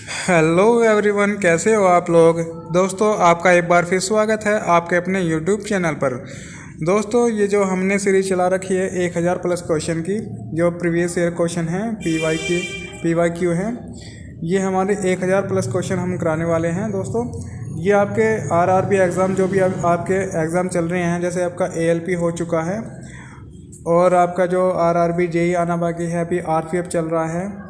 Hello everyone, कैसे हो आप लोग। दोस्तों, आपका एक बार फिर स्वागत है आपके अपने यूट्यूब चैनल पर। दोस्तों, ये जो हमने सीरीज चला रखी है 1000 प्लस क्वेश्चन की, जो प्रीवियस ईयर क्वेश्चन हैं, पीवाईक्यू हैं, ये हमारे 1000 प्लस क्वेश्चन हम कराने वाले हैं। दोस्तों, ये आपके आरआरबी एग्ज़ाम, जो भी आपके एग्ज़ाम चल रहे हैं, जैसे आपका एएलपी हो चुका है और आपका जो आरआरबी जेई आना बाकी है, अभी आरपीएफ चल रहा है,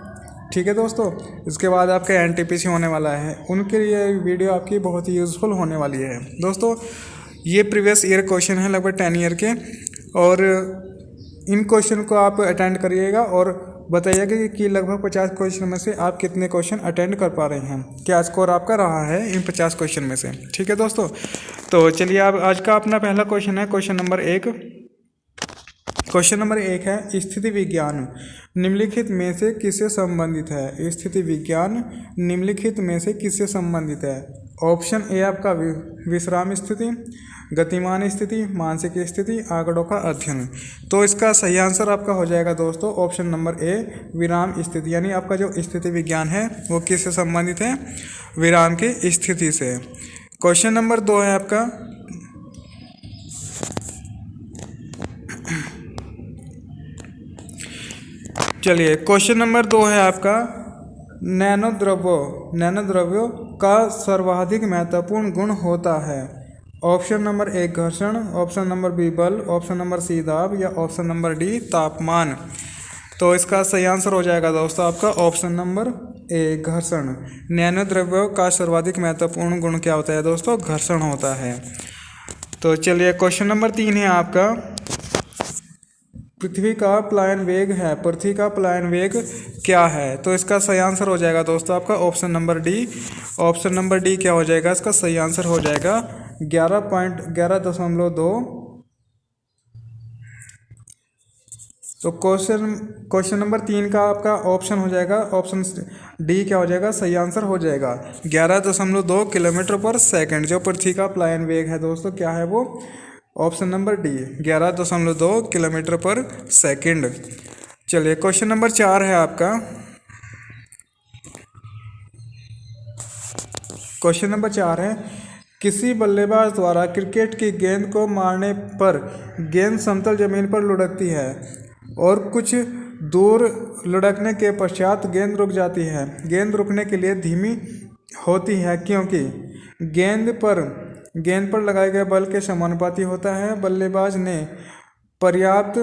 ठीक है दोस्तों। इसके बाद आपका एनटीपीसी होने वाला है, उनके लिए वीडियो आपकी बहुत ही यूज़फुल होने वाली है। दोस्तों, ये प्रीवियस ईयर क्वेश्चन है, लगभग 10 ईयर के, और इन क्वेश्चन को आप अटेंड करिएगा और बताइएगा कि लगभग 50 क्वेश्चन में से आप कितने क्वेश्चन अटेंड कर पा रहे हैं, क्या स्कोर आपका रहा है इन 50 क्वेश्चन में से, ठीक है दोस्तों। तो चलिए, आप आज का अपना पहला क्वेश्चन है, क्वेश्चन नंबर 1। क्वेश्चन नंबर 1 है, स्थिति विज्ञान निम्नलिखित में से किससे संबंधित है। स्थिति विज्ञान निम्नलिखित में से किससे संबंधित है। ऑप्शन ए आपका विश्राम स्थिति, गतिमान स्थिति, मानसिक स्थिति, आंकड़ों का अध्ययन। तो इसका सही आंसर आपका हो जाएगा दोस्तों ऑप्शन नंबर ए, विराम स्थिति। यानी आपका जो स्थिति विज्ञान है वो किससे संबंधित है, विराम की स्थिति से। क्वेश्चन नंबर 2 है आपका, चलिए क्वेश्चन नंबर 2 है आपका, नैनोद्रव्यों का सर्वाधिक महत्वपूर्ण गुण होता है। ऑप्शन नंबर 1 घर्षण, ऑप्शन नंबर बी बल, ऑप्शन नंबर सी दाब, या ऑप्शन नंबर डी तापमान। तो इसका सही आंसर हो जाएगा दोस्तों आपका ऑप्शन नंबर ए, घर्षण। नैनोद्रव्यों का सर्वाधिक महत्वपूर्ण गुण क्या होता है दोस्तों, घर्षण होता है। तो चलिए क्वेश्चन नंबर 3 है आपका, पृथ्वी का प्लायन वेग है, पृथ्वी का प्लायन वेग क्या है। तो इसका सही आंसर हो जाएगा दोस्तों आपका option number D. Option number D क्या हो जाएगा, इसका सही आंसर हो जाएगा 11.11.2। तो क्वेश्चन नंबर 3 का आपका ऑप्शन हो जाएगा, ऑप्शन डी क्या हो जाएगा, सही आंसर हो जाएगा 11.2 किलोमीटर पर सेकंड। जो पृथ्वी का प्लायन वेग है दोस्तों, क्या है वो, ऑप्शन नंबर डी 11.2 किलोमीटर पर सेकंड। चलिए क्वेश्चन नंबर 4 है आपका, क्वेश्चन नंबर 4 है, किसी बल्लेबाज द्वारा क्रिकेट की गेंद को मारने पर गेंद समतल जमीन पर लुढ़कती है और कुछ दूर लुढ़कने के पश्चात गेंद रुक जाती है। गेंद रुकने के लिए धीमी होती है क्योंकि गेंद पर लगाए गए बल के समानुपाती होता है। बल्लेबाज ने पर्याप्त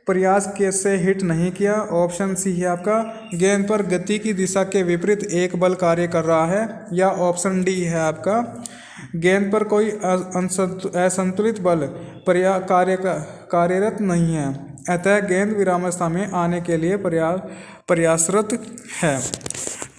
प्रयास के से हिट नहीं किया। ऑप्शन सी है आपका, गेंद पर गति की दिशा के विपरीत एक बल कार्य कर रहा है, या ऑप्शन डी है आपका, गेंद पर कोई असंतुलित बल कार्यरत नहीं है, अतः गेंद विरामावस्था में आने के लिए प्रयासरत है।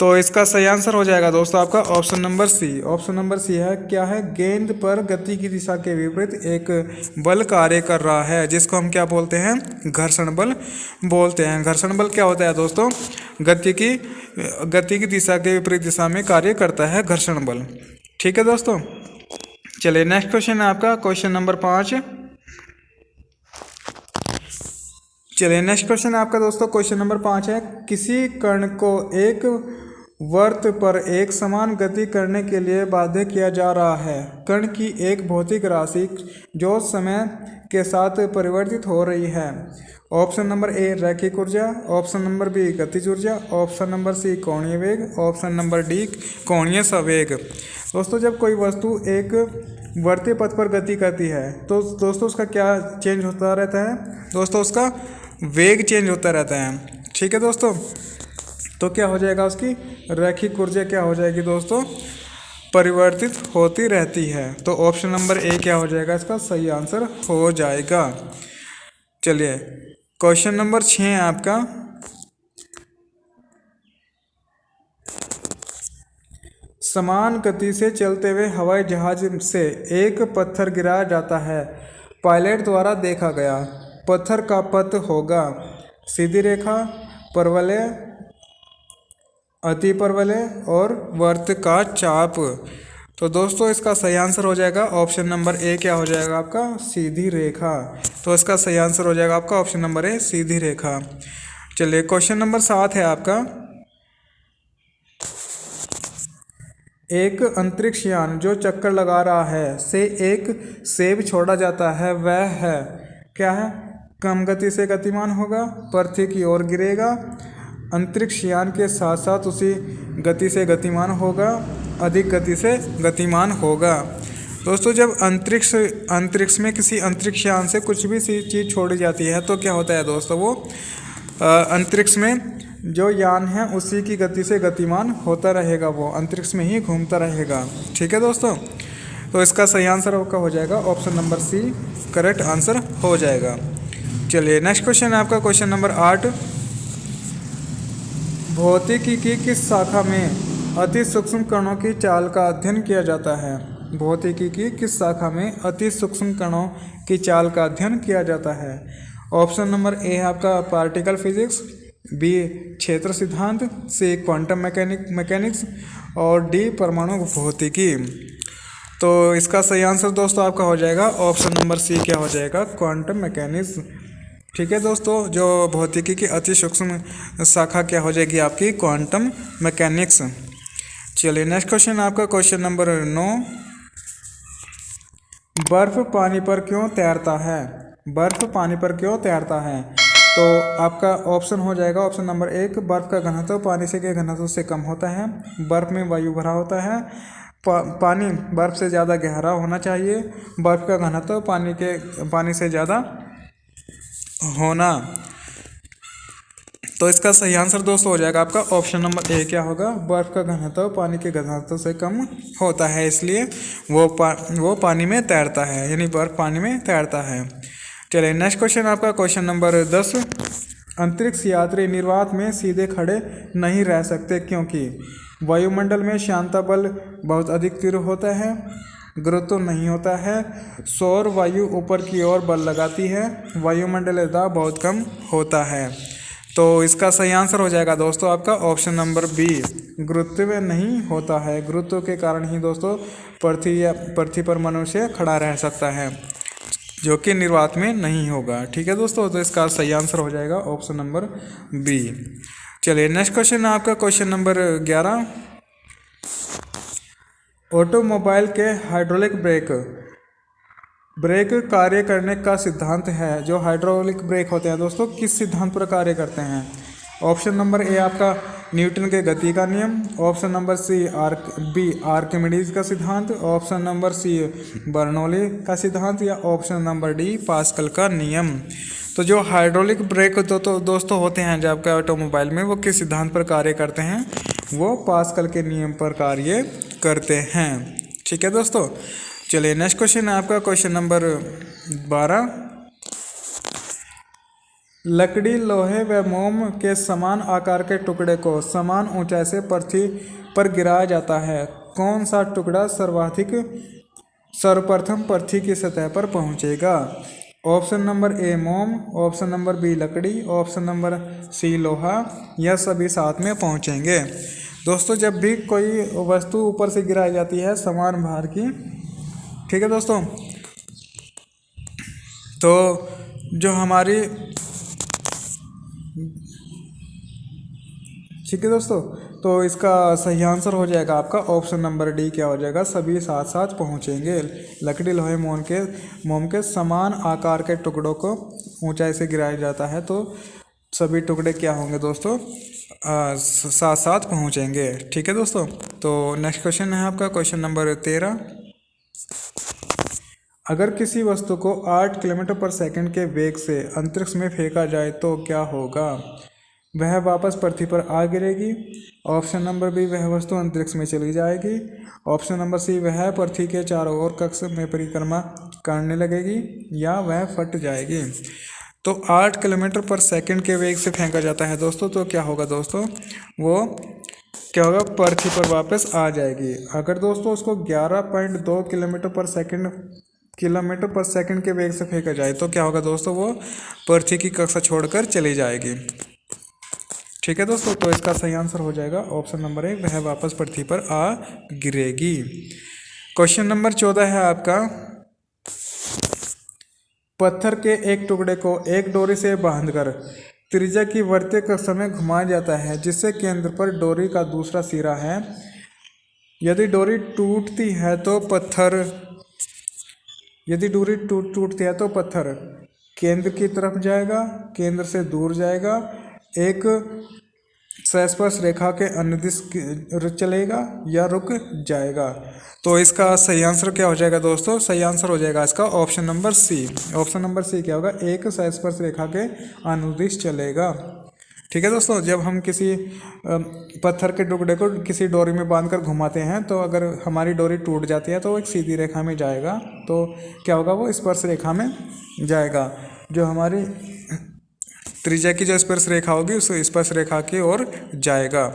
तो इसका सही आंसर हो जाएगा दोस्तों आपका option number C. Option number C है, क्या है, गेंद पर गति की दिशा के विपरीत एक बल कार्य कर रहा है, जिसको हम क्या बोलते हैं, घर्षण बल बोलते हैं। घर्षण बल क्या होता है दोस्तों, गति की दिशा के विपरीत दिशा में कार्य करता है घर्षण बल, ठीक है दोस्तों। चलिए नेक्स्ट क्वेश्चन है आपका, क्वेश्चन नंबर 5। चलिए नेक्स्ट क्वेश्चन है आपका दोस्तों, क्वेश्चन नंबर 5 है, किसी कण को एक वर्त पर एक समान गति करने के लिए बाध्य किया जा रहा है। कण की एक भौतिक राशि जो समय के साथ परिवर्तित हो रही है। ऑप्शन नंबर ए रैखिक ऊर्जा, ऑप्शन नंबर बी गतिज ऊर्जा, ऑप्शन नंबर सी कोणीय वेग, ऑप्शन नंबर डी कोणीय संवेग। दोस्तों, जब कोई वस्तु एक वर्तीय पथ पर गति करती है तो दोस्तों उसका क्या चेंज होता रहता है दोस्तों, उसका वेग चेंज होता रहता है, ठीक है दोस्तों। तो क्या हो जाएगा, उसकी रैखिक ऊर्जा क्या हो जाएगी दोस्तों, परिवर्तित होती रहती है। तो ऑप्शन नंबर ए क्या हो जाएगा, इसका सही आंसर हो जाएगा। चलिए क्वेश्चन नंबर 6 है आपका, समान गति से चलते हुए हवाई जहाज से एक पत्थर गिराया जाता है, पायलट द्वारा देखा गया। पत्थर का पथ होगा सीधी रेखा, परवलय, अतिपरवलय और वर्त का चाप। तो दोस्तों इसका सही आंसर हो जाएगा ऑप्शन नंबर ए, क्या हो जाएगा आपका, सीधी रेखा। तो इसका सही आंसर हो जाएगा आपका ऑप्शन नंबर ए, सीधी रेखा। चलिए क्वेश्चन नंबर 7 है आपका, एक अंतरिक्ष यान जो चक्कर लगा रहा है से एक सेब छोड़ा जाता है, वह है क्या है? कम गति से गतिमान होगा, पृथ्वी की ओर गिरेगा, अंतरिक्ष यान के साथ साथ उसी गति से गतिमान होगा, अधिक गति से गतिमान होगा। दोस्तों जब अंतरिक्ष में किसी अंतरिक्ष यान से कुछ भी सी चीज़ छोड़ी जाती है तो क्या होता है दोस्तों? वो अंतरिक्ष में जो यान है उसी की गति से गतिमान होता रहेगा, वो अंतरिक्ष में ही घूमता रहेगा। ठीक है दोस्तों, तो इसका सही आंसर आपका हो जाएगा option number C, correct answer हो जाएगा। चलिए नेक्स्ट क्वेश्चन है आपका क्वेश्चन नंबर 8। भौतिकी की किस शाखा में अति सूक्ष्म कणों की चाल का अध्ययन किया जाता है? भौतिकी की किस शाखा में अति सूक्ष्म कणों की चाल का अध्ययन किया जाता है? ऑप्शन नंबर ए है आपका पार्टिकल फिजिक्स, बी क्षेत्र सिद्धांत, सी क्वांटम मैकेनिक्स और डी परमाणु भौतिकी। तो इसका सही आंसर दोस्तों आपका हो जाएगा ऑप्शन नंबर सी, क्या हो जाएगा? Quantum mechanics. ठीक है दोस्तों, जो भौतिकी की अति सूक्ष्म शाखा क्या हो जाएगी आपकी? Quantum mechanics. चलिए नेक्स्ट क्वेश्चन आपका क्वेश्चन नंबर 9। बर्फ पानी पर क्यों तैरता है? बर्फ पानी पर क्यों तैरता है? तो आपका ऑप्शन हो जाएगा ऑप्शन नंबर 1, बर्फ का घनत्व पानी से के घनत्व से कम होता है, बर्फ में वायु भरा होता है, पानी बर्फ से ज़्यादा गहरा होना चाहिए, बर्फ का घनत्व पानी से ज़्यादा होना। तो इसका सही आंसर दोस्तों हो जाएगा आपका ऑप्शन नंबर ए, क्या होगा? बर्फ का घनत्व पानी के घनत्व से कम होता है, इसलिए वो पानी में तैरता है, यानी बर्फ पानी में तैरता है। चलिए नेक्स्ट क्वेश्चन आपका क्वेश्चन नंबर 10। अंतरिक्ष यात्री निर्वात में सीधे खड़े नहीं रह सकते क्योंकि वायुमंडल में शांता बल बहुत अधिक तीव्र होता है, गुरुत्व नहीं होता है, सौर वायु ऊपर की ओर बल लगाती है, वायुमंडलीय दाब बहुत कम होता है। तो इसका सही आंसर हो जाएगा दोस्तों आपका ऑप्शन नंबर बी, गुरुत्व में नहीं होता है। गुरुत्व के कारण ही दोस्तों पृथ्वी पर मनुष्य खड़ा रह सकता है, जो कि निर्वात में नहीं होगा। ठीक है दोस्तों, तो इसका सही आंसर हो जाएगा ऑप्शन नंबर बी। चलिए नेक्स्ट क्वेश्चन है आपका क्वेश्चन नंबर 11। ऑटोमोबाइल के हाइड्रोलिक ब्रेक कार्य करने का सिद्धांत है। जो हाइड्रोलिक ब्रेक होते हैं दोस्तों किस सिद्धांत पर कार्य करते हैं? ऑप्शन नंबर ए आपका न्यूटन के गति का नियम, ऑप्शन नंबर सी आर्किमिडीज का सिद्धांत, ऑप्शन नंबर सी बर्नौली का सिद्धांत, या ऑप्शन नंबर डी पास्कल का नियम। तो जो हाइड्रोलिक ब्रेक दोस्तों होते हैं जो आपके ऑटोमोबाइल में, वो किस सिद्धांत पर कार्य करते हैं? वो पास्कल के नियम पर कार्य करते हैं। ठीक है दोस्तों, चलिए नेक्स्ट क्वेश्चन है आपका क्वेश्चन नंबर 12। लकड़ी, लोहे व मोम के समान आकार के टुकड़े को समान ऊंचाई से पृथ्वी पर गिराया जाता है। कौन सा टुकड़ा सर्वप्रथम पृथ्वी की सतह पर पहुंचेगा? ऑप्शन नंबर ए मोम, ऑप्शन नंबर बी लकड़ी, ऑप्शन नंबर सी लोहा, यह सभी साथ में पहुंचेंगे। दोस्तों जब भी कोई वस्तु ऊपर से गिराई जाती है समान भार की, ठीक है दोस्तों, तो जो हमारी, ठीक है दोस्तों, तो इसका सही आंसर हो जाएगा आपका ऑप्शन नंबर डी, क्या हो जाएगा? सभी साथ साथ पहुंचेंगे। लकड़ी, लोहे, मोम के समान आकार के टुकड़ों को ऊंचाई से गिराया जाता है तो सभी टुकड़े क्या होंगे दोस्तों? साथ साथ पहुंचेंगे। ठीक है दोस्तों, तो नेक्स्ट क्वेश्चन है आपका क्वेश्चन नंबर 13। अगर किसी वस्तु को 8 किलोमीटर पर सेकंड के वेग से अंतरिक्ष में फेंका जाए तो क्या होगा? वह वापस पृथ्वी पर आ गिरेगी, ऑप्शन नंबर बी वह वस्तु अंतरिक्ष में चली जाएगी, ऑप्शन नंबर सी वह पृथ्वी के चारों ओर कक्ष में परिक्रमा करने लगेगी, या वह फट जाएगी। तो 8 किलोमीटर पर सेकंड के वेग से फेंका जाता है दोस्तों, तो क्या होगा दोस्तों? वो क्या होगा? पृथ्वी पर वापस आ जाएगी। अगर दोस्तों उसको 11.2 किलोमीटर पर सेकंड के वेग से फेंका जाए तो क्या होगा दोस्तों? वो पृथ्वी की कक्षा छोड़कर चली जाएगी। ठीक है दोस्तों, तो इसका सही आंसर हो जाएगा ऑप्शन नंबर 1, वह वापस पृथ्वी पर आ गिरेगी। क्वेश्चन नंबर 14 है आपका। पत्थर के एक टुकड़े को एक डोरी से बांधकर त्रिज्या की वर्त्य कक्षा में घुमाया जाता है, जिससे केंद्र पर डोरी का दूसरा सिरा है। यदि डोरी टूटती है तो पत्थर केंद्र की तरफ जाएगा, केंद्र से दूर जाएगा, एक स्पर्श रेखा के अनुदिश चलेगा या रुक जाएगा। तो इसका सही आंसर क्या हो जाएगा दोस्तों? सही आंसर हो जाएगा इसका option number C. Option number C क्या होगा? एक स्पर्श रेखा के अनुदिश चलेगा। ठीक है दोस्तों, जब हम किसी पत्थर के टुकड़े को किसी डोरी में बांधकर घुमाते हैं तो अगर हमारी डोरी टूट जाती है तो वो एक सीधी रेखा में जाएगा, तो क्या होगा? वो स्पर्श रेखा में जाएगा। जो हमारी त्रिज्या की जो स्पर्श रेखा होगी उस स्पर्श रेखा की ओर जाएगा।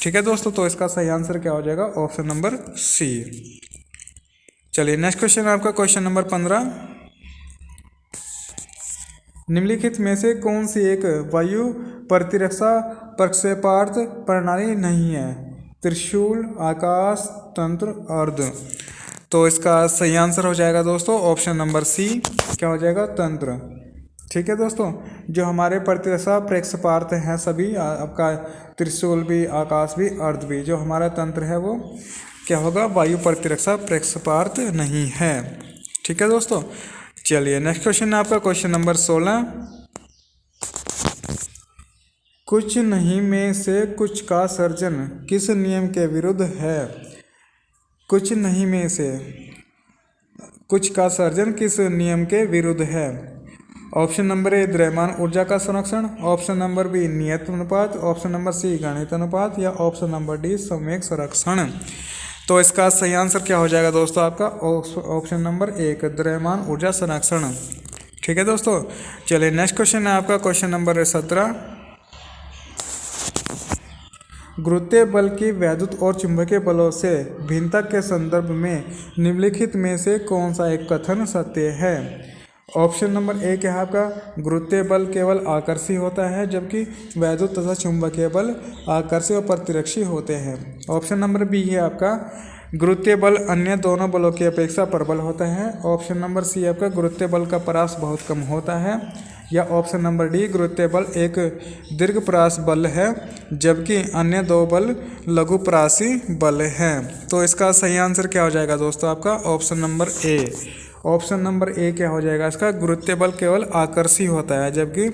ठीक है दोस्तों, तो इसका सही आंसर क्या हो जाएगा? Option number C. चलिए नेक्स्ट क्वेश्चन आपका क्वेश्चन नंबर 15। निम्नलिखित में से कौन सी एक वायु प्रतिरक्षा प्रक्षेपार्थ प्रणाली नहीं है? त्रिशूल, आकाश, तंत्र, अर्ध। तो इसका सही आंसर हो जाएगा दोस्तों ऑप्शन नंबर सी। क्या हो जाएगा? तंत्र। ठीक है दोस्तों, जो हमारे प्रतिरक्षा प्रक्षेपार्थ हैं सभी, आपका त्रिशूल भी, आकाश भी, अर्ध भी, जो हमारा तंत्र है वो क्या होगा? वायु प्रतिरक्षा प्रक्षेपार्थ नहीं है। ठीक है दोस्तों, चलिए नेक्स्ट क्वेश्चन है आपका क्वेश्चन नंबर 16। कुछ नहीं में से कुछ का सर्जन किस नियम के विरुद्ध है? कुछ नहीं में से कुछ का सर्जन किस नियम के विरुद्ध है? ऑप्शन नंबर ए द्रव्यमान ऊर्जा का संरक्षण, ऑप्शन नंबर बी नियत अनुपात, ऑप्शन नंबर सी गणित अनुपात, या ऑप्शन नंबर डी संवेग संरक्षण। तो इसका सही आंसर क्या हो जाएगा दोस्तों? आपका ऑप्शन नंबर 1 द्रव्यमान ऊर्जा संरक्षण। ठीक है दोस्तों, चलिए नेक्स्ट क्वेश्चन है आपका क्वेश्चन नंबर 17। गुरुत्वीय बल की वैद्युत और चुंबकीय बलों से भिन्नता के संदर्भ में निम्नलिखित में से कौन सा एक कथन सत्य है? ऑप्शन नंबर ए क्या है आपका? गुरुत्वीय बल केवल आकर्षी होता है जबकि वैद्युत तथा चुंबकीय बल आकर्षी और प्रतिरक्षी होते हैं। ऑप्शन नंबर बी है आपका गुरुत्वीय बल अन्य दोनों बलों की अपेक्षा प्रबल होता है। ऑप्शन नंबर सी आपका गुरुत्वीय बल का परास बहुत कम होता है, या ऑप्शन नंबर डी गुरुत्वीय बल एक दीर्घ परास बल है जबकि अन्य दो बल लघु परासी बल हैं। तो इसका सही आंसर क्या हो जाएगा दोस्तों? आपका ऑप्शन नंबर ए। ऑप्शन नंबर ए क्या हो जाएगा इसका? गुरुत्वीय बल केवल आकर्षी होता है जबकि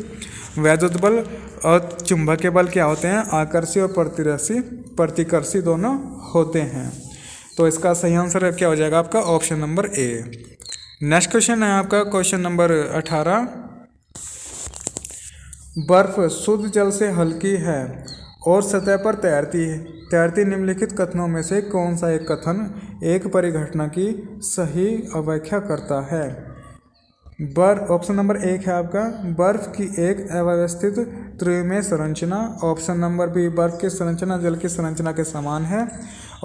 वैद्युत बल और चुंबकीय बल क्या होते हैं? आकर्षी और प्रतिकर्षी दोनों होते हैं। तो इसका सही आंसर क्या हो जाएगा आपका? ऑप्शन नंबर ए। नेक्स्ट क्वेश्चन है आपका क्वेश्चन नंबर 18। बर्फ शुद्ध जल से हल्की है और सतह पर तैरती निम्नलिखित कथनों में से कौन सा एक कथन एक परिघटना की सही अव्याख्या करता है? ऑप्शन नंबर 1 है आपका बर्फ की एक अव्यवस्थित त्रिविमीय संरचना, ऑप्शन नंबर बी बर्फ की संरचना जल की संरचना के समान है,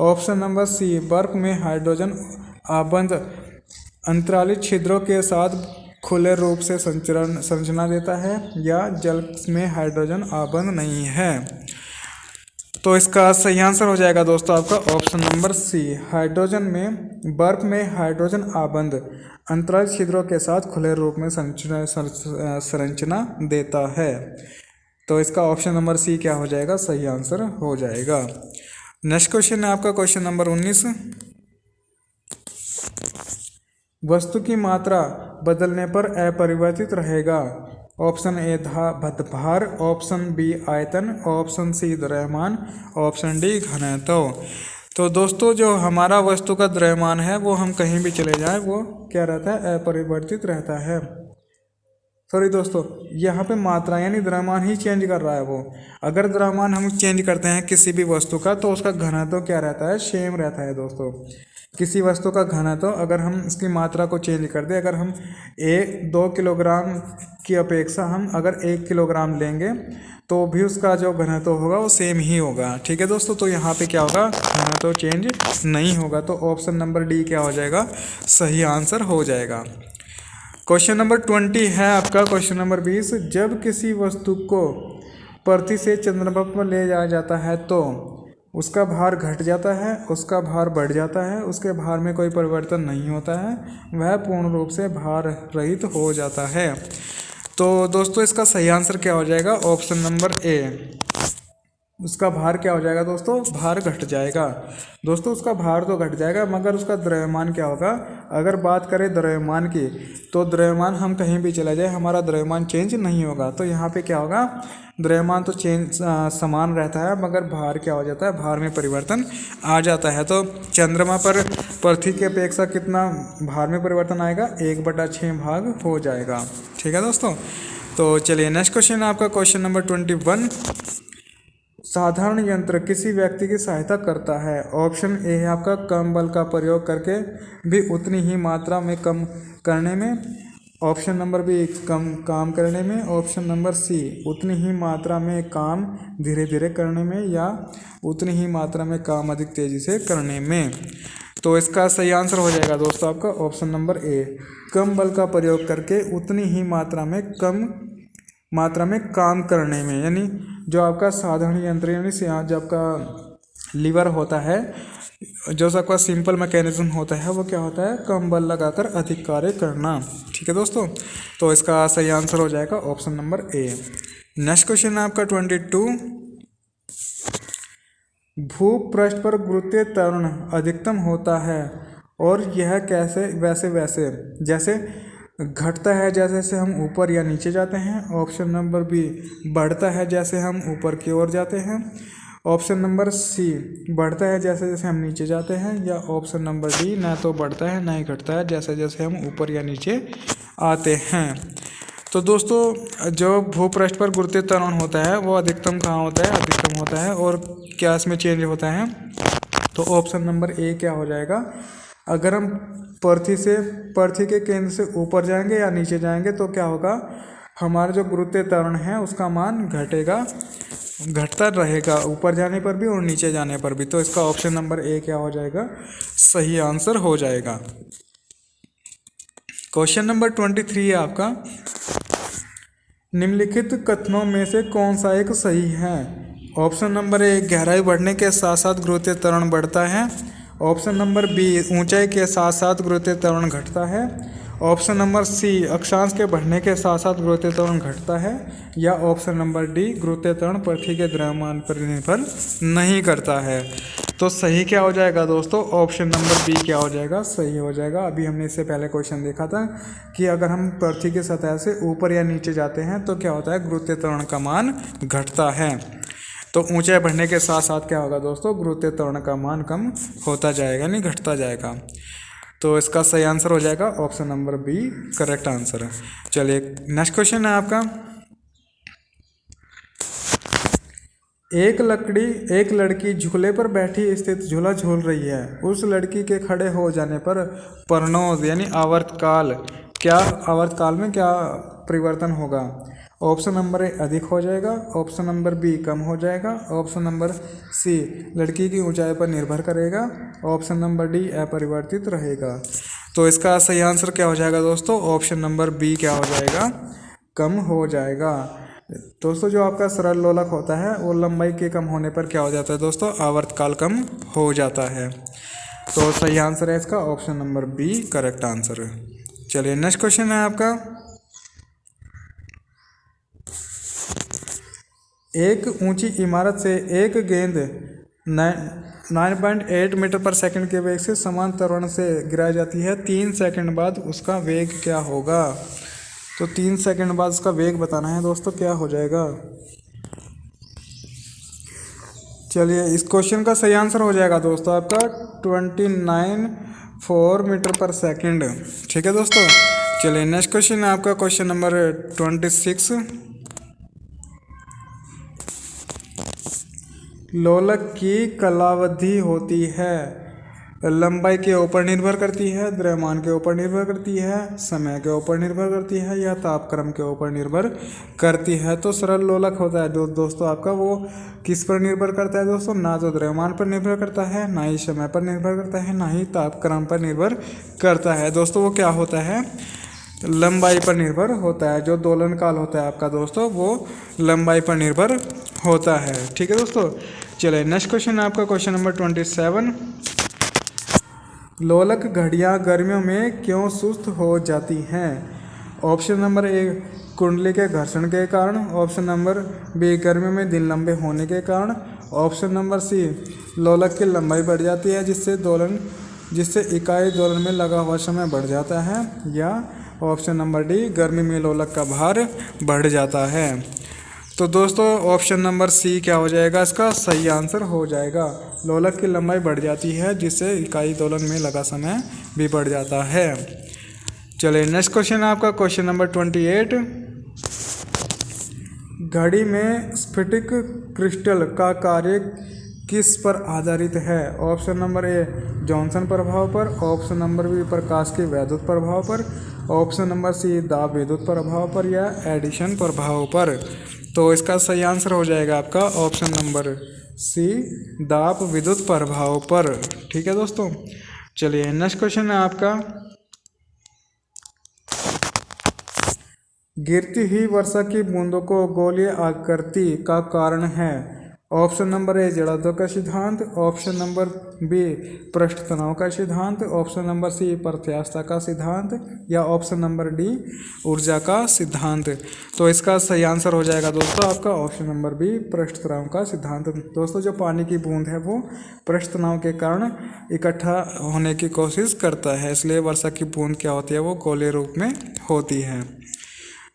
ऑप्शन नंबर सी बर्फ में हाइड्रोजन आबंध अंतरालित छिद्रों के साथ खुले रूप से संरचना देता है, या जल में हाइड्रोजन आबंध नहीं है। तो इसका सही आंसर हो जाएगा दोस्तों आपका ऑप्शन नंबर सी। बर्फ में हाइड्रोजन आबंध अंतराल छिद्रों के साथ खुले रूप में संरचना देता है। तो इसका ऑप्शन नंबर सी क्या हो जाएगा? सही आंसर हो जाएगा। नेक्स्ट क्वेश्चन है आपका क्वेश्चन नंबर 19। वस्तु की मात्रा बदलने पर अपरिवर्तित रहेगा। ऑप्शन ए भार, ऑप्शन बी आयतन, ऑप्शन सी द्रव्यमान, ऑप्शन डी घनत्व। तो दोस्तों जो हमारा वस्तु का द्रव्यमान है वो हम कहीं भी चले जाएं वो क्या रहता है? अपरिवर्तित रहता है। सॉरी दोस्तों, यहाँ पे मात्रा यानी द्रव्यमान ही चेंज कर रहा है वो। अगर द्रव्यमान हम चेंज करते हैं किसी भी वस्तु का तो उसका घनत्व क्या रहता है? सेम रहता है दोस्तों। किसी वस्तु का घनत्व अगर हम इसकी मात्रा को चेंज कर दें, अगर हम 2 किलोग्राम की अपेक्षा हम अगर 1 किलोग्राम लेंगे तो भी उसका जो घनत्व होगा वो सेम ही होगा। ठीक है दोस्तों, तो यहाँ पे क्या होगा? घनत्व चेंज नहीं होगा। तो ऑप्शन नंबर डी क्या हो जाएगा? सही आंसर हो जाएगा। क्वेश्चन नंबर 20 है आपका क्वेश्चन नंबर 20। जब किसी वस्तु को पृथ्वी से चंद्रमा पर ले जाया जाता है तो उसका भार घट जाता है, उसका भार बढ़ जाता है, उसके भार में कोई परिवर्तन नहीं होता है, वह पूर्ण रूप से भार रहित हो जाता है। तो दोस्तों इसका सही आंसर क्या हो जाएगा? ऑप्शन नंबर ए। उसका भार क्या हो जाएगा दोस्तों, भार घट जाएगा। दोस्तों उसका भार तो घट जाएगा मगर उसका द्रव्यमान क्या होगा। अगर बात करें द्रव्यमान की तो द्रव्यमान हम कहीं भी चला जाए हमारा द्रव्यमान चेंज नहीं होगा। तो यहाँ पे क्या होगा, द्रव्यमान तो समान रहता है मगर भार क्या हो जाता है, भार में परिवर्तन आ जाता है। तो चंद्रमा पर पृथ्वी की अपेक्षा कितना भार में परिवर्तन आएगा, 1/6 भाग हो जाएगा। ठीक है दोस्तों। तो चलिए नेक्स्ट क्वेश्चन है आपका क्वेश्चन नंबर 21। साधारण यंत्र किसी व्यक्ति की सहायता करता है। ऑप्शन ए है आपका कम बल का प्रयोग करके भी उतनी ही मात्रा में कम करने में। ऑप्शन नंबर बी कम काम करने में। ऑप्शन नंबर सी उतनी ही मात्रा में काम धीरे धीरे करने में, या उतनी ही मात्रा में काम अधिक तेजी से करने में। तो इसका सही आंसर हो जाएगा दोस्तों आपका ऑप्शन नंबर ए, कम बल का प्रयोग करके उतनी ही मात्रा में कम मात्रा में काम करने में। यानी जो आपका साधारण यंत्र यानी जो आपका लीवर होता है, जो आपका सिंपल मैकेनिज्म होता है, वो क्या होता है, कम बल लगाकर अधिक कार्य करना। ठीक है दोस्तों। तो इसका सही आंसर हो जाएगा ऑप्शन नंबर ए। नेक्स्ट क्वेश्चन है आपका 22। भूपृष्ठ पर गुरुत्वीय त्वरण अधिकतम होता है और यह कैसे, वैसे जैसे घटता है जैसे जैसे हम ऊपर या नीचे जाते हैं। ऑप्शन नंबर बी बढ़ता है जैसे हम ऊपर की ओर जाते हैं। ऑप्शन नंबर सी बढ़ता है जैसे जैसे हम नीचे जाते हैं। या ऑप्शन नंबर डी ना तो बढ़ता है ना ही घटता है जैसे जैसे हम ऊपर या नीचे आते हैं। तो दोस्तों जो भूपृष्ठ पर गुरुत्वीय त्वरण होता है वो अधिकतम कहाँ होता है, अधिकतम होता है। और क्या इसमें चेंज होता है, तो ऑप्शन नंबर ए क्या हो जाएगा, अगर हम पृथ्वी के केंद्र से ऊपर जाएंगे या नीचे जाएंगे तो क्या होगा, हमारा जो गुरुत्वीय त्वरण है उसका मान घटेगा, घटता रहेगा ऊपर जाने पर भी और नीचे जाने पर भी। तो इसका ऑप्शन नंबर ए क्या हो जाएगा, सही आंसर हो जाएगा। क्वेश्चन नंबर 23 है आपका। निम्नलिखित कथनों में से कौन सा एक सही है। ऑप्शन नंबर ए गहराई बढ़ने के साथ साथ गुरुत्वीय त्वरण बढ़ता है। ऑप्शन नंबर बी ऊंचाई के साथ साथ गुरुत्वीय त्वरण घटता है। ऑप्शन नंबर सी अक्षांश के बढ़ने के साथ साथ गुरुत्वीय त्वरण घटता है। या ऑप्शन नंबर डी गुरुत्वीय त्वरण पृथ्वी के द्रव्यमान पर निर्भर नहीं करता है। तो सही क्या हो जाएगा दोस्तों, ऑप्शन नंबर बी क्या हो जाएगा, सही हो जाएगा। अभी हमने इससे पहले क्वेश्चन देखा था कि अगर हम पृथ्वी की सतह से ऊपर या नीचे जाते हैं तो क्या होता है, गुरुत्वीय त्वरण का मान घटता है। तो ऊंचाई बढ़ने के साथ साथ क्या होगा दोस्तों, गुरुत्वीय त्वरण का मान कम होता जाएगा, नहीं घटता जाएगा। तो इसका सही आंसर हो जाएगा option number B correct answer है। चलिए नेक्स्ट क्वेश्चन है आपका। एक लड़की झूले पर बैठी स्थित झूला झूल रही है। उस लड़की के खड़े हो जाने पर परनोज यानी आवर्तकाल में क्या परिवर्तन होगा। ऑप्शन नंबर ए अधिक हो जाएगा। ऑप्शन नंबर बी कम हो जाएगा। ऑप्शन नंबर सी लड़की की ऊंचाई पर निर्भर करेगा। ऑप्शन नंबर डी अपरिवर्तित रहेगा। तो इसका सही आंसर क्या हो जाएगा दोस्तों, ऑप्शन नंबर बी क्या हो जाएगा, कम हो जाएगा। दोस्तों जो आपका सरल लोलक होता है वो लंबाई के कम होने पर क्या हो जाता है दोस्तों, आवर्तकाल कम हो जाता है। तो सही आंसर है इसका option number B correct answer है। चलिए नेक्स्ट क्वेश्चन है आपका। एक ऊंची इमारत से एक गेंद 9.8 मीटर पर सेकंड के वेग से समान त्वरण से गिराई जाती है। 3 सेकंड बाद उसका वेग क्या होगा। तो 3 सेकंड बाद उसका वेग बताना है दोस्तों, क्या हो जाएगा। चलिए इस क्वेश्चन का सही आंसर हो जाएगा दोस्तों आपका 29.4 मीटर पर सेकंड। ठीक है दोस्तों। चलिए नेक्स्ट क्वेश्चन है आपका क्वेश्चन नंबर 26। लोलक की कालावधि होती है, लंबाई के ऊपर निर्भर करती है, द्रव्यमान के ऊपर निर्भर करती है, समय के ऊपर निर्भर करती है, या तापक्रम के ऊपर निर्भर करती है। तो सरल लोलक होता है दोस्तों आपका, वो किस पर निर्भर करता है दोस्तों, ना तो द्रव्यमान पर निर्भर करता है, ना ही समय पर निर्भर करता है, ना ही तापक्रम पर निर्भर करता है। दोस्तों वो क्या होता है, लंबाई पर निर्भर होता है। जो दोलन काल होता है आपका दोस्तों वो लंबाई पर निर्भर होता है। ठीक है दोस्तों। चलिए नेक्स्ट क्वेश्चन है आपका क्वेश्चन नंबर 27। लोलक घड़ियां गर्मियों में क्यों सुस्त हो जाती हैं। ऑप्शन नंबर ए कुंडली के घर्षण के कारण। ऑप्शन नंबर बी गर्मी में दिन लंबे होने के कारण। ऑप्शन नंबर सी लोलक की लंबाई बढ़ जाती है जिससे इकाई दोलन में लगा हुआ समय बढ़ जाता है। या ऑप्शन नंबर डी गर्मी में लोलक का भार बढ़ जाता है। तो दोस्तों ऑप्शन नंबर सी क्या हो जाएगा, इसका सही आंसर हो जाएगा। लोलक की लंबाई बढ़ जाती है जिससे इकाई दोलन में लगा समय भी बढ़ जाता है। चलिए नेक्स्ट क्वेश्चन है आपका क्वेश्चन नंबर 28। घड़ी में स्फटिक क्रिस्टल का कार्य किस पर आधारित है। ऑप्शन नंबर ए जॉनसन प्रभाव पर। ऑप्शन नंबर बी प्रकाश के वैद्युत प्रभाव पर। ऑप्शन नंबर सी दाब विद्युत प्रभाव पर या एडिशन प्रभाव पर। तो इसका सही आंसर हो जाएगा आपका ऑप्शन नंबर सी दाब विद्युत प्रभाव पर। ठीक है दोस्तों, चलिए नेक्स्ट क्वेश्चन है आपका गिरती हुई वर्षा की बूंदों को गोलीय आकृति का कारण है। ऑप्शन नंबर ए जड़त्व का सिद्धांत। ऑप्शन नंबर बी पृष्ठ तनाव का सिद्धांत। ऑप्शन नंबर सी प्रत्यास्थता का सिद्धांत या ऑप्शन नंबर डी ऊर्जा का सिद्धांत। तो इसका सही आंसर हो जाएगा दोस्तों आपका ऑप्शन नंबर बी पृष्ठ तनाव का सिद्धांत। दोस्तों जो पानी की बूंद है वो पृष्ठ तनाव के कारण इकट्ठा होने की कोशिश करता है, इसलिए वर्षा की बूंद क्या होती है वो गोलीय रूप में होती है।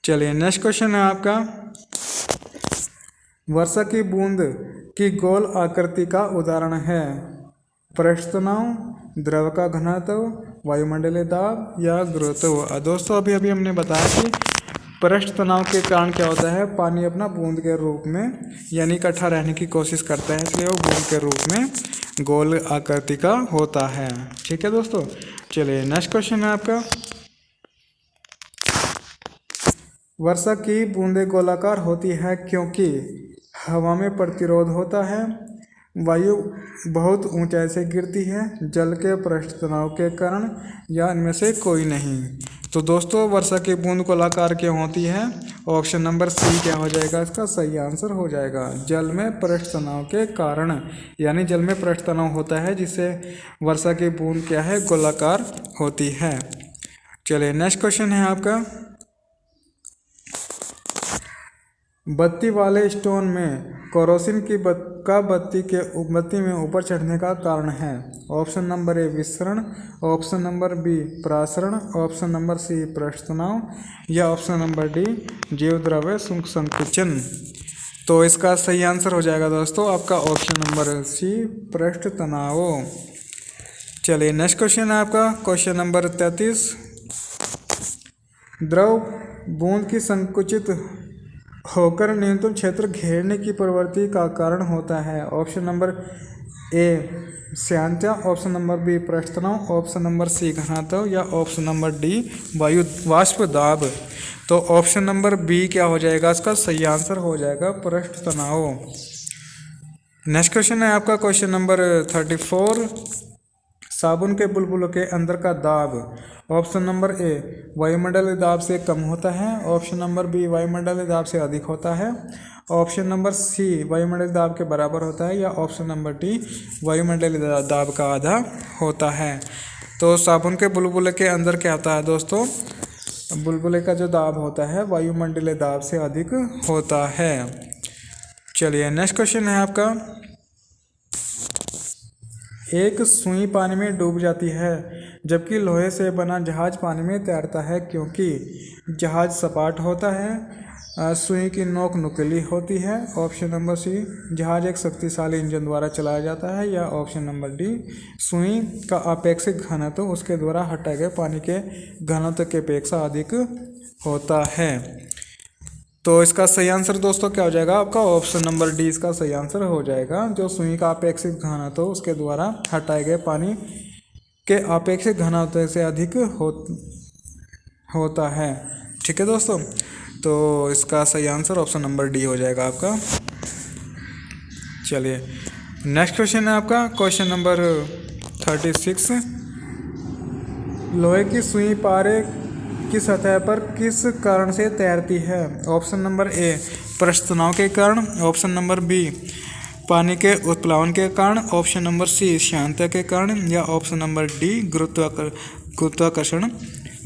चलिए नेक्स्ट क्वेश्चन है आपका वर्षा की बूंद की गोल आकृति का उदाहरण है। पृष्ठ तनाव, द्रव का घनत्व, वायुमंडलीय दाब या गुरुत्व। दोस्तों अभी हमने बताया कि पृष्ठ तनाव के कारण क्या होता है, पानी अपना बूंद के रूप में यानी इकट्ठा रहने की कोशिश करता है, इसलिए वो बूंद के रूप में गोल आकृति का होता है। ठीक है दोस्तों, चलिए नेक्स्ट क्वेश्चन है आपका वर्षा की बूंदें गोलाकार होती है क्योंकि हवा में प्रतिरोध होता है, वायु बहुत ऊंचाई से गिरती है, जल के पृष्ठ तनाव के कारण या इनमें से कोई नहीं। तो दोस्तों वर्षा की बूंद गोलाकार क्यों होती है, ऑप्शन नंबर सी क्या हो जाएगा, इसका सही आंसर हो जाएगा जल में पृष्ठ तनाव के कारण। यानी जल में पृष्ठ तनाव होता है जिससे वर्षा की बूंद क्या है गोलाकार होती है। चलिए नेक्स्ट क्वेश्चन है आपका बत्ती वाले स्टोन में केरोसिन की बत्ती में ऊपर चढ़ने का कारण है। ऑप्शन नंबर ए विसरण। ऑप्शन नंबर बी प्रासरण। ऑप्शन नंबर सी पृष्ठ तनाव या ऑप्शन नंबर डी जीव द्रव्य संकुचन। तो इसका सही आंसर हो जाएगा दोस्तों आपका ऑप्शन नंबर सी पृष्ठ तनाव। चलिए नेक्स्ट क्वेश्चन है आपका क्वेश्चन नंबर 33। द्रव बूंद की संकुचित होकर न्यूनतम क्षेत्र घेरने की प्रवृत्ति का कारण होता है। ऑप्शन नंबर ए श्यानता। ऑप्शन नंबर बी पृष्ठ तनाव। ऑप्शन नंबर सी घनत्व या ऑप्शन नंबर डी वायु वाष्प दाब। तो ऑप्शन नंबर बी क्या हो जाएगा, इसका सही आंसर हो जाएगा पृष्ठ तनाव। नेक्स्ट क्वेश्चन है आपका क्वेश्चन नंबर 34। साबुन के बुलबुलों के अंदर का दाब। ऑप्शन नंबर ए वायुमंडलीय दाब से कम होता है। ऑप्शन नंबर बी वायुमंडलीय दाब से अधिक होता है। ऑप्शन नंबर सी वायुमंडलीय दाब के बराबर होता है या ऑप्शन नंबर डी वायुमंडलीय दाब का आधा होता है। तो साबुन के बुलबुले के अंदर क्या होता है दोस्तों, बुलबुले का जो दाब होता है वायुमंडलीय दाब से अधिक होता है। चलिए नेक्स्ट क्वेश्चन है आपका एक सुई पानी में डूब जाती है जबकि लोहे से बना जहाज पानी में तैरता है क्योंकि जहाज सपाट होता है, सुई की नोक नुकीली होती है। ऑप्शन नंबर सी जहाज एक शक्तिशाली इंजन द्वारा चलाया जाता है या ऑप्शन नंबर डी सुई का अपेक्षित घनत्व उसके द्वारा हटाए गए पानी के घनत्व के अपेक्षा अधिक होता है। तो इसका सही आंसर दोस्तों क्या हो जाएगा आपका ऑप्शन नंबर डी इसका सही आंसर हो जाएगा। जो सुई का अपेक्षित घनत्व उसके द्वारा हटाए गए पानी के अपेक्षित घनत्व से अधिक होता है। ठीक है दोस्तों, तो इसका सही आंसर ऑप्शन नंबर डी हो जाएगा आपका। चलिए नेक्स्ट क्वेश्चन है आपका क्वेश्चन नंबर 36। लोहे की सुई पारे की सतह पर किस कारण से तैरती है। ऑप्शन नंबर ए पृष्ठ तनाव के कारण। ऑप्शन नंबर बी पानी के उत्प्लावन के कारण। ऑप्शन नंबर सी श्यानता के कारण या ऑप्शन नंबर डी गुरुत्वाकर्षण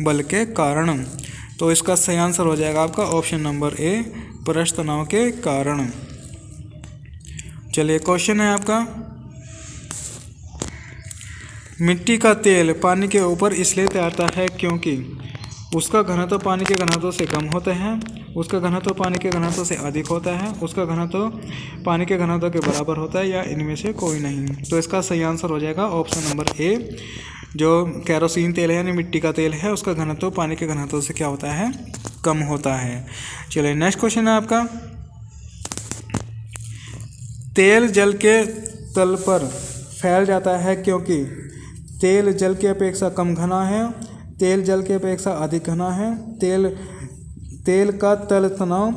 बल के कारण। तो इसका सही आंसर हो जाएगा आपका ऑप्शन नंबर ए, पृष्ठ तनाव के कारण। चलिए क्वेश्चन है आपका, मिट्टी का तेल पानी के ऊपर इसलिए तैरता है क्योंकि उसका घनत्व पानी के घनत्व से कम होता है, उसका घनत्व पानी के घनत्व से अधिक होता है, उसका घनत्व पानी के घनत्व के बराबर होता है, या इनमें से कोई नहीं। तो इसका सही आंसर हो जाएगा ऑप्शन नंबर ए, जो केरोसिन तेल है यानी मिट्टी का तेल है, उसका घनत्व पानी के घनत्व से क्या होता है, कम होता है। चलिए नेक्स्ट क्वेश्चन है आपका, तेल जल के तल पर फैल जाता है क्योंकि तेल जल की अपेक्षा कम घना है, तेल जल की अपेक्षा अधिक घना है, तेल का तल तनाव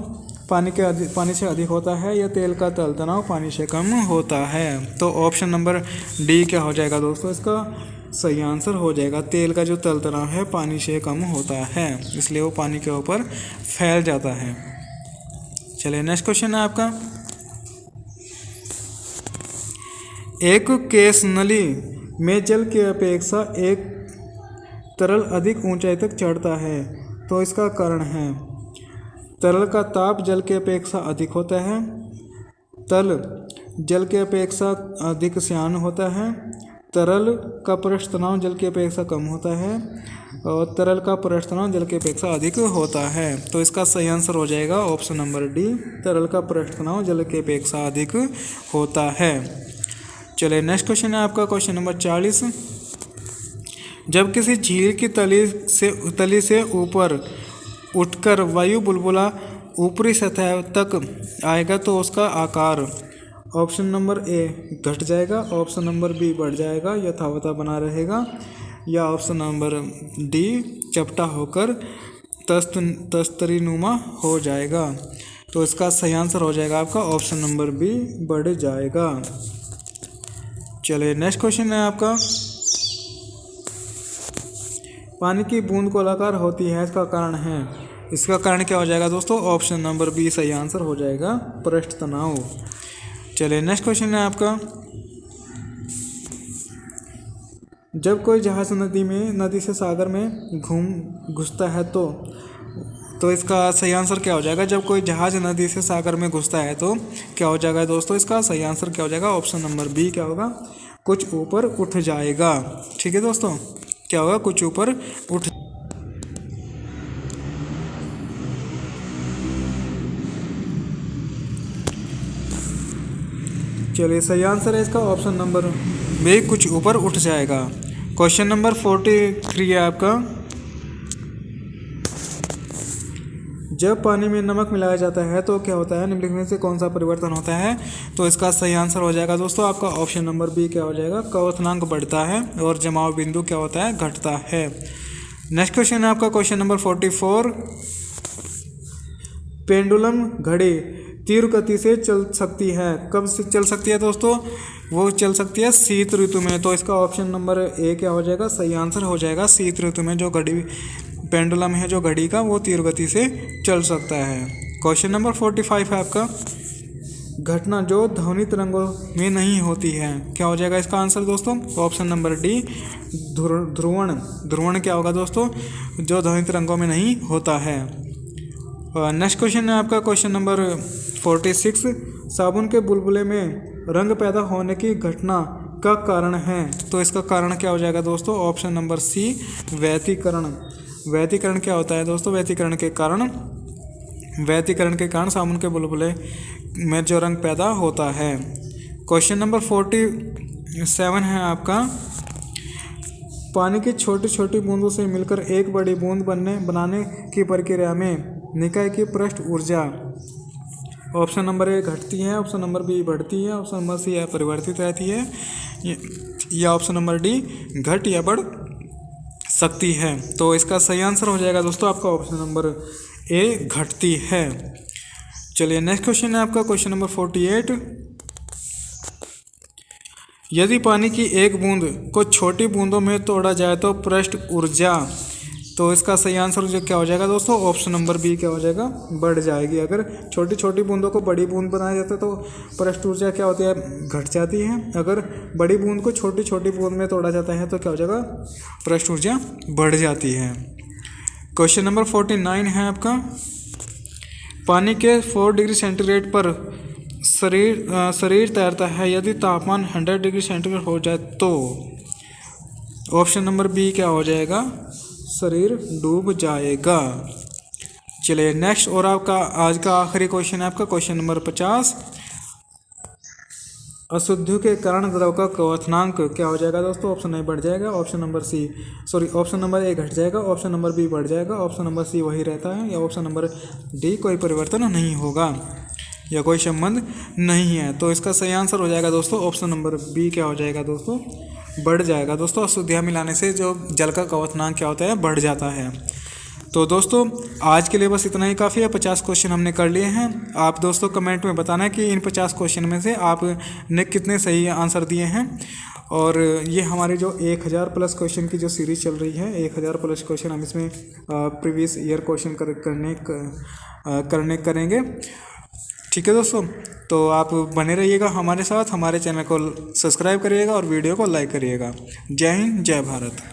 पानी से अधिक होता है, या तेल का तल तनाव पानी से कम होता है। तो ऑप्शन नंबर डी क्या हो जाएगा दोस्तों, इसका सही आंसर हो जाएगा, तेल का जो तल तनाव है पानी से कम होता है, इसलिए वो पानी के ऊपर फैल जाता है। चलिए नेक्स्ट क्वेश्चन है आपका, एक केस नली में जल की अपेक्षा एक तरल अधिक ऊंचाई तक चढ़ता है, तो इसका कारण है तरल का ताप जल की अपेक्षा अधिक होता है, तल जल की अपेक्षा अधिक श्यान होता है, तरल का पृष्ठ तनाव जल की अपेक्षा कम होता है, और तरल का पृष्ठ तनाव जल की अपेक्षा अधिक होता है। तो इसका सही आंसर हो जाएगा ऑप्शन नंबर डी, तरल का पृष्ठ तनाव जल की अपेक्षा अधिक होता है। चलिए नेक्स्ट क्वेश्चन है आपका, क्वेश्चन नंबर 40, जब किसी झील की तली से ऊपर उठकर वायु बुलबुला ऊपरी सतह तक आएगा तो उसका आकार ऑप्शन नंबर ए घट जाएगा, ऑप्शन नंबर बी बढ़ जाएगा, यथावत बना रहेगा, या ऑप्शन नंबर डी चपटा होकर तस्तरीनुमा हो जाएगा। तो इसका सही आंसर हो जाएगा आपका ऑप्शन नंबर बी, बढ़ जाएगा। चलिए नेक्स्ट क्वेश्चन है आपका, पानी की बूंद गोलाकार होती है, इसका कारण है, इसका कारण क्या हो जाएगा दोस्तों, ऑप्शन नंबर बी सही आंसर हो जाएगा, पृष्ठ तनाव। चलिए नेक्स्ट क्वेश्चन है आपका, जब कोई जहाज नदी से सागर में घुसता है तो इसका सही आंसर क्या हो जाएगा, जब कोई जहाज नदी से सागर में घुसता है तो क्या हो जाएगा दोस्तों, इसका सही आंसर क्या हो जाएगा, ऑप्शन नंबर बी क्या होगा, कुछ ऊपर उठ जाएगा। ठीक है दोस्तों, क्या होगा, कुछ ऊपर उठ। चलिए सही आंसर है इसका ऑप्शन नंबर बी, कुछ ऊपर उठ जाएगा। क्वेश्चन नंबर 43 है आपका, जब पानी में नमक मिलाया जाता है तो क्या होता है, निम्नलिखित में से कौन सा परिवर्तन होता है। तो इसका सही आंसर हो जाएगा दोस्तों आपका ऑप्शन नंबर बी क्या हो जाएगा, क्वथनांक बढ़ता है और जमाव बिंदु क्या होता है, घटता है। नेक्स्ट क्वेश्चन है आपका क्वेश्चन नंबर 44, पेंडुलम घड़ी तीव्र गति से चल सकती है, कब से चल सकती है दोस्तों, वो चल सकती है शीत ऋतु में। तो इसका ऑप्शन नंबर ए क्या हो जाएगा, सही आंसर हो जाएगा शीत ऋतु में जो घड़ी पेंडुलम है जो घड़ी का, वो तीव्र गति से चल सकता है। क्वेश्चन नंबर 45 है आपका, घटना जो ध्वनि तरंगों में नहीं होती है, क्या हो जाएगा इसका आंसर दोस्तों, ऑप्शन नंबर डी ध्रुवण क्या होगा दोस्तों, जो ध्वनि तरंगों में नहीं होता है। नेक्स्ट क्वेश्चन है आपका क्वेश्चन नंबर 46, साबुन के बुलबुले में रंग पैदा होने की घटना का कारण है। तो इसका कारण क्या हो जाएगा दोस्तों, ऑप्शन नंबर सी व्यतिकरण। व्यतिकरण क्या होता है दोस्तों, व्यतिकरण के कारण साबुन के बुलबुले में जो रंग पैदा होता है। क्वेश्चन नंबर 47 है आपका, पानी की छोटी छोटी बूंदों से मिलकर एक बड़ी बूंद बनाने की प्रक्रिया में निकाय की पृष्ठ ऊर्जा ऑप्शन नंबर ए घटती है, ऑप्शन नंबर बी बढ़ती है, ऑप्शन नंबर सी परिवर्तित रहती है, या ऑप्शन नंबर डी घट या बढ़ सकती है। तो इसका सही आंसर हो जाएगा दोस्तों आपका ऑप्शन नंबर ए घटती है। चलिए नेक्स्ट क्वेश्चन है आपका क्वेश्चन नंबर 48, यदि पानी की एक बूंद को छोटी बूंदों में तोड़ा जाए तो पृष्ठ ऊर्जा, तो इसका सही आंसर जो क्या हो जाएगा दोस्तों, ऑप्शन नंबर बी क्या हो जाएगा, बढ़ जाएगी। अगर छोटी छोटी बूंदों को बड़ी बूंद बनाया जाता है तो पृष्ठ ऊर्जा क्या होती है, घट जाती है। अगर बड़ी बूंद को छोटी छोटी बूंद में तोड़ा जाता है तो क्या हो जाएगा, पृष्ठ ऊर्जा बढ़ जाती है। क्वेश्चन नंबर 49 है आपका, पानी के 4 डिग्री सेंटीग्रेड पर शरीर तैरता है, यदि तापमान 100 डिग्री सेंटीग्रेड हो जाए तो। ऑप्शन नंबर बी क्या हो जाएगा, शरीर डूब जाएगा। चलिए नेक्स्ट, और आपका आज का आखिरी क्वेश्चन है आपका क्वेश्चन नंबर 50, अशुद्धियों के कारण द्रव का क्वथनांक क्या हो जाएगा दोस्तों। ऑप्शन ए बढ़ जाएगा, ऑप्शन नंबर ए घट जाएगा, ऑप्शन नंबर बी बढ़ जाएगा, ऑप्शन नंबर सी वही रहता है, या ऑप्शन नंबर डी कोई परिवर्तन नहीं होगा या कोई संबंध नहीं है। तो इसका सही आंसर हो जाएगा दोस्तों ऑप्शन नंबर बी क्या हो जाएगा दोस्तों, बढ़ जाएगा। दोस्तों अशुद्धियाँ मिलाने से जो जल का क्वथनांक क्या होता है, बढ़ जाता है। तो दोस्तों आज के लिए बस इतना ही काफ़ी है। 50 क्वेश्चन हमने कर लिए हैं। आप दोस्तों कमेंट में बताना है कि इन 50 क्वेश्चन में से आपने कितने सही आंसर दिए हैं। और ये हमारी जो 1000 प्लस क्वेश्चन की जो सीरीज़ चल रही है, 1000 प्लस क्वेश्चन हम इसमें प्रीवियस ईयर क्वेश्चन करेंगे। ठीक है दोस्तों, तो आप बने रहिएगा हमारे साथ, हमारे चैनल को सब्सक्राइब करिएगा और वीडियो को लाइक करिएगा। जय हिंद, जय भारत।